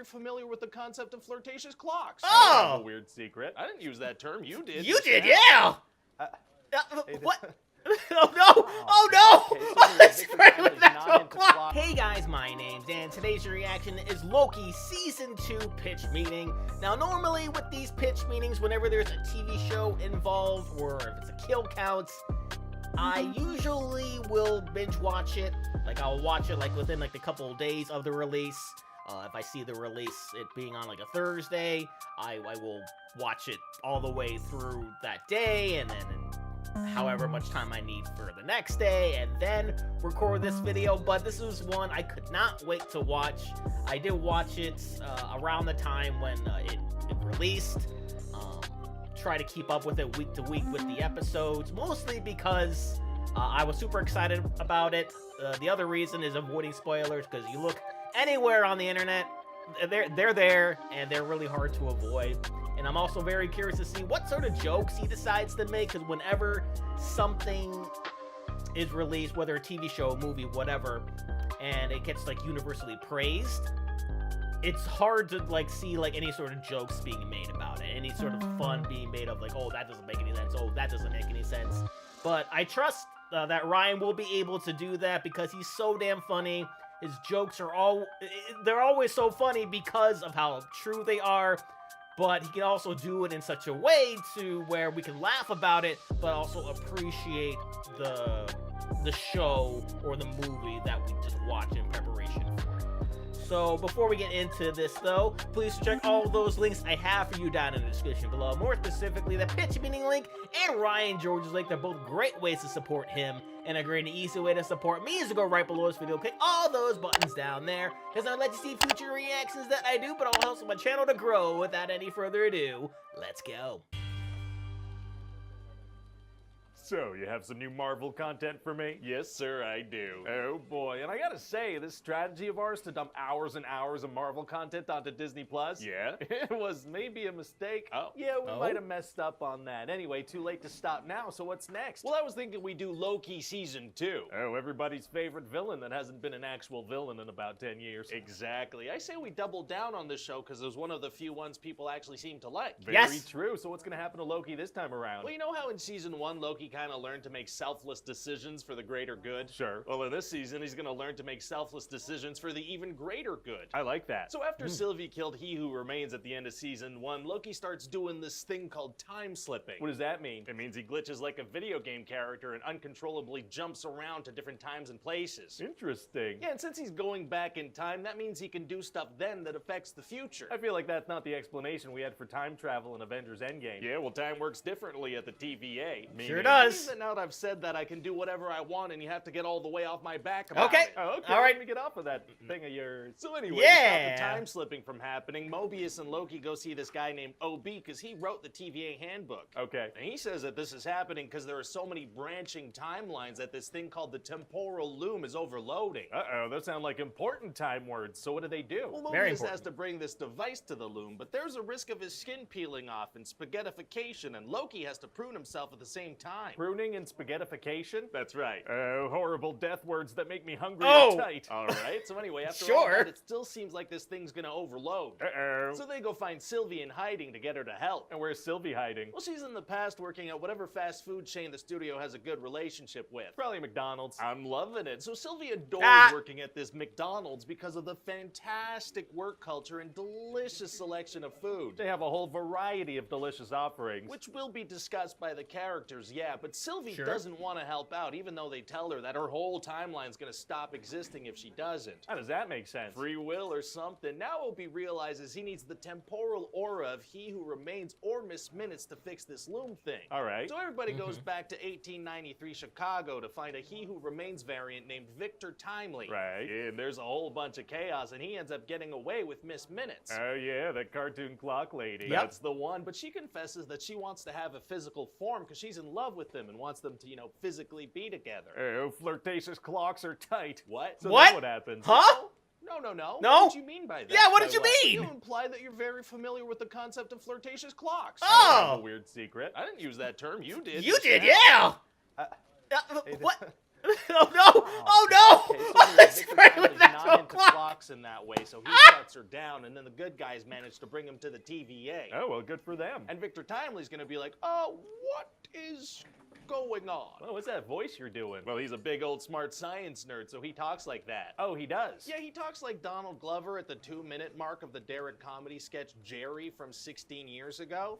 very familiar with the concept of flirtatious clocks. Oh! I have a weird secret. I didn't use that term. You did. You did, yeah! What? Oh no! Hey guys, my name's Dan. Today's reaction is Loki Season 2 pitch meeting. Now, normally with these pitch meetings, whenever there's a TV show involved or if it's a kill count, I usually will binge watch it. Like, I'll watch it like within like a couple of days of the release. If I see the release, it being on like a Thursday, I will watch it all the way through that day, and then however much time I need for the next day, and then record this video. But this was one I could not wait to watch. I did watch it around the time when it released. Try to keep up with it week to week with the episodes, mostly because I was super excited about it. The other reason is avoiding spoilers, because you look anywhere on the internet, they're there, and they're really hard to avoid. And I'm also very curious to see what sort of jokes he decides to make, because whenever something is released, whether a TV show, a movie, whatever, and it gets like universally praised, it's hard to like see like any sort of jokes being made about it, any sort of fun being made of like, oh, that doesn't make any sense, oh, that doesn't make any sense. But I trust that Ryan will be able to do that, because he's so damn funny. His jokes are they're always so funny because of how true they are, but he can also do it in such a way to where we can laugh about it, but also appreciate the show or the movie that we just watched in preparation for it. So before we get into this though, please check all those links I have for you down in the description below. More specifically, the pitch meeting link and Ryan George's link. They're both great ways to support him, and a great and easy way to support me is to go right below this video, click all those buttons down there, because I'd like to see future reactions that I do, but I'll help my channel to grow. Without any further ado, let's go. So, you have some new Marvel content for me? Yes, sir, I do. Oh boy, and I gotta say, this strategy of ours to dump hours and hours of Marvel content onto Disney Plus, yeah, it was maybe a mistake. Oh. Yeah, we might have messed up on that. Anyway, too late to stop now, so what's next? Well, I was thinking we do Loki Season 2. Oh, everybody's favorite villain that hasn't been an actual villain in about 10 years. Exactly. I say we double down on this show because it was one of the few ones people actually seem to like. Very true. So what's gonna happen to Loki this time around? Well, you know how in Season 1, Loki kind of learned to make selfless decisions for the greater good? Sure. Well, in this season, he's gonna learn to make selfless decisions for the even greater good. I like that. So after Sylvie killed He Who Remains at the end of Season 1, Loki starts doing this thing called time slipping. What does that mean? It means he glitches like a video game character and uncontrollably jumps around to different times and places. Interesting. Yeah, and since he's going back in time, that means he can do stuff then that affects the future. I feel like that's not the explanation we had for time travel in Avengers Endgame. Yeah, well, time works differently at the TVA. Sure does. Now that I've said that, I can do whatever I want, and you have to get all the way off my back about it. Oh, okay. All right. Let me get off of that thing of yours. So anyway, to stop the time slipping from happening, Mobius and Loki go see this guy named OB, because he wrote the TVA handbook. Okay. And he says that this is happening because there are so many branching timelines that this thing called the temporal loom is overloading. Uh-oh, those sound like important time words. So what do they do? Well, Mobius has to bring this device to the loom, but there's a risk of his skin peeling off and spaghettification, and Loki has to prune himself at the same time. Pruning and spaghettification? That's right. Oh, horrible death words that make me hungry and tight. All right, so anyway, after all that, it still seems like this thing's gonna overload. Uh-oh. So they go find Sylvie in hiding to get her to help. And where's Sylvie hiding? Well, she's in the past working at whatever fast food chain the studio has a good relationship with. Probably McDonald's. I'm loving it. So Sylvie adores working at this McDonald's because of the fantastic work culture and delicious selection of food. They have a whole variety of delicious offerings, which will be discussed by the characters, yeah, but Sylvie doesn't want to help out, even though they tell her that her whole timeline's gonna stop existing if she doesn't. How does that make sense? Free will or something. Now Obi realizes he needs the temporal aura of He Who Remains or Miss Minutes to fix this loom thing. All right. So everybody goes back to 1893 Chicago to find a He Who Remains variant named Victor Timely. Right. And there's a whole bunch of chaos, and he ends up getting away with Miss Minutes. Oh yeah, that cartoon clock lady. Yep. That's the one, but she confesses that she wants to have a physical form because she's in love with him and wants them to, you know, physically be together. Oh, flirtatious clocks are tight. What? So what? That's what happens. Huh? No. What did you mean by that? Yeah, what did you mean? You imply that you're very familiar with the concept of flirtatious clocks. Oh! I have a weird secret. I didn't use that term. You did. You did, yeah! What? Oh no! Oh no! Okay, so Oh, anyway, that's Victor great Timely's with that not into clock. clocks in that way, so he shuts her down, and then the good guys manage to bring him to the TVA. Oh, well, good for them. And Victor Timely's gonna be like, oh, what is going on? Well, what's that voice you're doing? Well, he's a big old smart science nerd, so he talks like that. Oh, he does? Yeah, he talks like Donald Glover at the 2-minute mark of the Derek comedy sketch Jerry from 16 years ago.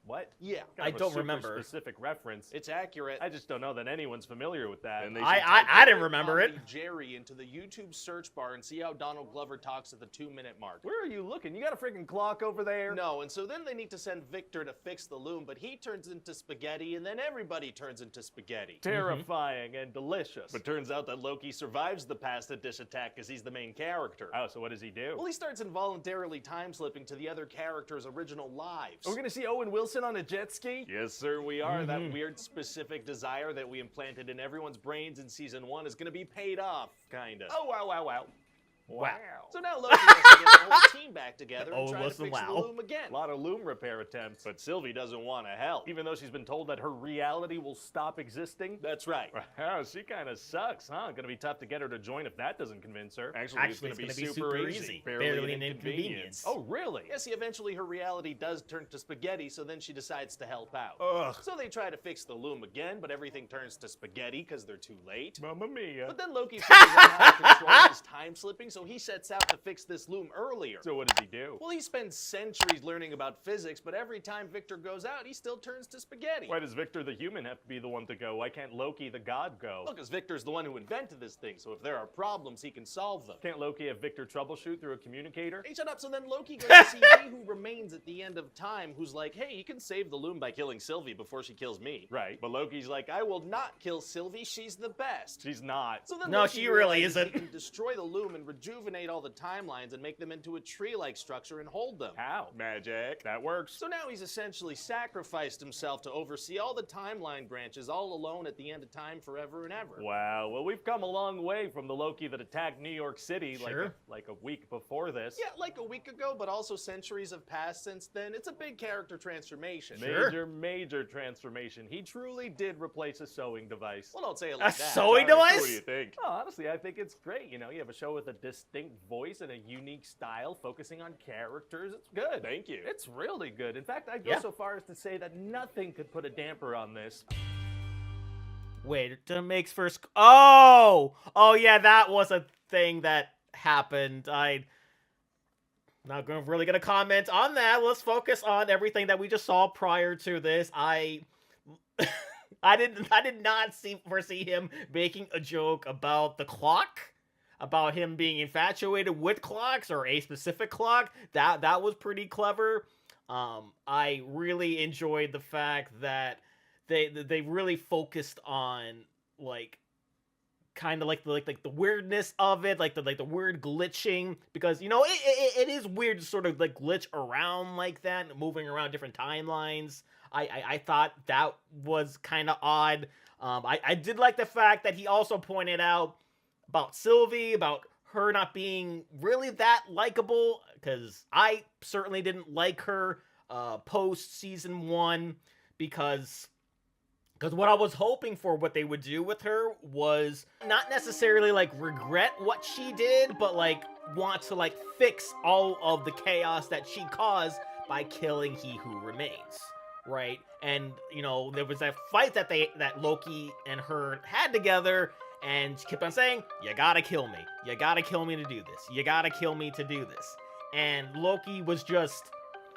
What? Yeah. Kind I of a don't super remember. specific reference. It's accurate. I just don't know that anyone's familiar with that. And they I should type didn't Derek remember it. comedy Jerry into the YouTube search bar and see how Donald Glover talks at the 2-minute mark. Where are you looking? You got a freaking clock over there? No, and so then they need to send Victor to fix the loom, but he turns into spaghetti, and then everybody turns into spaghetti. Terrifying and delicious. But turns out that Loki survives the pasta dish attack because he's the main character. Oh, so what does he do? Well, he starts involuntarily time-slipping to the other characters' original lives. Are we gonna see Owen Wilson on a jet ski? Yes, sir, we are. That weird specific desire that we implanted in everyone's brains in season 1 is going to be paid off, kinda. Oh, wow, wow, wow. Wow. So now Loki has to get the whole team back together and Oh, try to listen, fix the wow. loom again. A lot of loom repair attempts. But Sylvie doesn't want to help. Even though she's been told that her reality will stop existing? That's right. Wow, she kind of sucks, huh? Gonna be tough to get her to join if that doesn't convince her. Actually, it's going to be super easy. Barely an inconvenience. Oh, really? Yeah, see, eventually her reality does turn to spaghetti, so then she decides to help out. Ugh. So they try to fix the loom again, but everything turns to spaghetti because they're too late. Mamma mia. But then Loki figures out how to control his time slipping, so he sets out to fix this loom earlier. So what does he do? Well, he spends centuries learning about physics, but every time Victor goes out, he still turns to spaghetti. Why does Victor the human have to be the one to go? Why can't Loki the god go? Well, because Victor's the one who invented this thing, so if there are problems, he can solve them. Can't Loki have Victor troubleshoot through a communicator? Hey, shut up. So then Loki goes to see He Who Remains at the end of time, who's like, hey, you can save the loom by killing Sylvie before she kills me. Right. But Loki's like, I will not kill Sylvie. She's the best. She's not. So then No, Loki she really realizes isn't. He can destroy the loom and rejuvenate all the timelines and make them into a tree-like structure and hold them. How? Magic. That works. So now he's essentially sacrificed himself to oversee all the timeline branches all alone at the end of time forever and ever. Wow. Well, we've come a long way from the Loki that attacked New York City Sure. like a week before this. Yeah, like a week ago, but also centuries have passed since then. It's a big character transformation. Sure. Major transformation. He truly did replace a sewing device. Well, don't say it like A that. sewing Sorry, device? What do you think? Oh, honestly, I think it's great. You know, you have a show with a distinct voice and a unique style, focusing on characters. It's good. Thank you. It's really good. In fact, I'd go Yeah. so far as to say that nothing could put a damper on this. Wait, to makes first. Oh yeah, that was a thing that happened. I'm not really gonna comment on that. Let's focus on everything that we just saw prior to this. I did not foresee him making a joke about the clock, about him being infatuated with clocks or a specific clock. That was pretty clever. I really enjoyed the fact that they really focused on like kind of like the weirdness of it, like the weird glitching, because you know it is weird to sort of like glitch around like that, moving around different timelines. I thought that was kind of odd. I did like the fact that he also pointed out about Sylvie, about her not being really that likable, because I certainly didn't like her post season 1, because what I was hoping for, what they would do with her was not necessarily like regret what she did, but like want to like fix all of the chaos that she caused by killing He Who Remains, right? And you know, there was that fight that Loki and her had together, and she kept on saying, you gotta kill me. You gotta kill me to do this. You gotta kill me to do this. And Loki was just,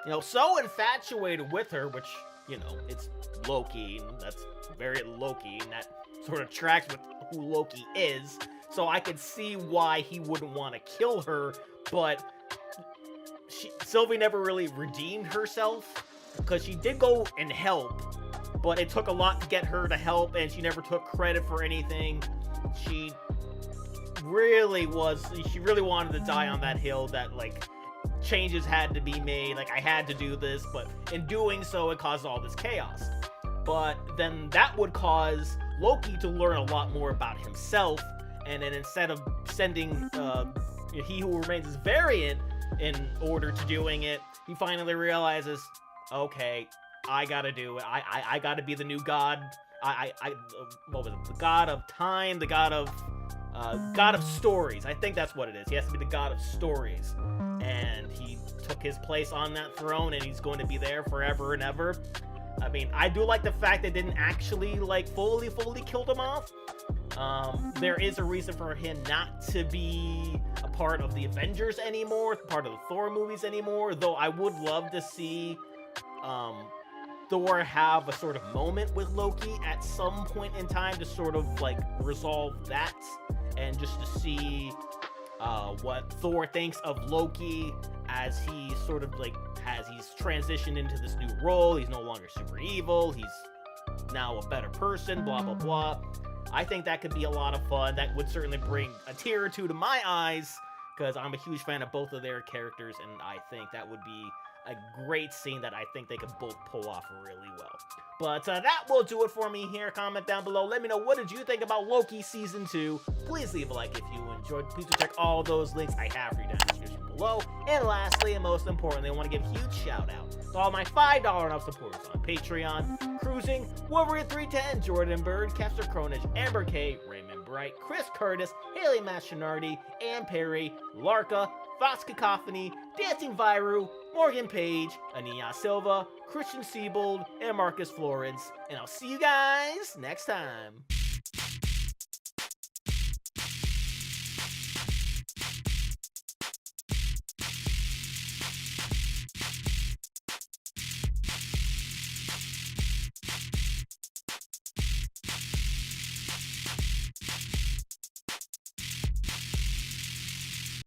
you know, so infatuated with her, which, you know, it's Loki, and that's very Loki, and that sort of tracks with who Loki is. So I could see why he wouldn't want to kill her, but Sylvie never really redeemed herself, because she did go and help, but it took a lot to get her to help, and she never took credit for anything. She really wanted to die on that hill, that like changes had to be made, like I had to do this, but in doing so it caused all this chaos. But then that would cause Loki to learn a lot more about himself, and then instead of sending He Who Remains' variant in order to doing it, he finally realizes, okay, I gotta do it. I gotta be the new god. what was it? The god of time, the god of stories. I think that's what it is. He has to be the god of stories, and he took his place on that throne, and he's going to be there forever and ever. I mean, I do like the fact they didn't actually like fully kill him off. There is a reason for him not to be a part of the Avengers anymore, part of the Thor movies anymore, though I would love to see Thor have a sort of moment with Loki at some point in time to sort of like resolve that, and just to see what Thor thinks of Loki as he sort of like he's transitioned into this new role. He's no longer super evil, he's now a better person, blah blah blah. I think that could be a lot of fun. That would certainly bring a tear or two to my eyes, because I'm a huge fan of both of their characters, and I think that would be a great scene that I think they could both pull off really well. But that will do it for me here. Comment down below. Let me know, what did you think about Loki Season 2? Please leave a like if you enjoyed. Please check all those links I have for you down in the description below. And lastly, and most importantly, I want to give a huge shout out to all my $5 and up supporters on Patreon: Cruising, Wolverine 310, Jordan Bird, Kester Cronage, Amber K, Raymond Bright, Chris Curtis, Haley Mastronardi, Ann Perry, Larka, Fox Cacophony, Dancing Viru, Morgan Page, Ania Silva, Christian Siebold, and Marcus Florence. And I'll see you guys next time.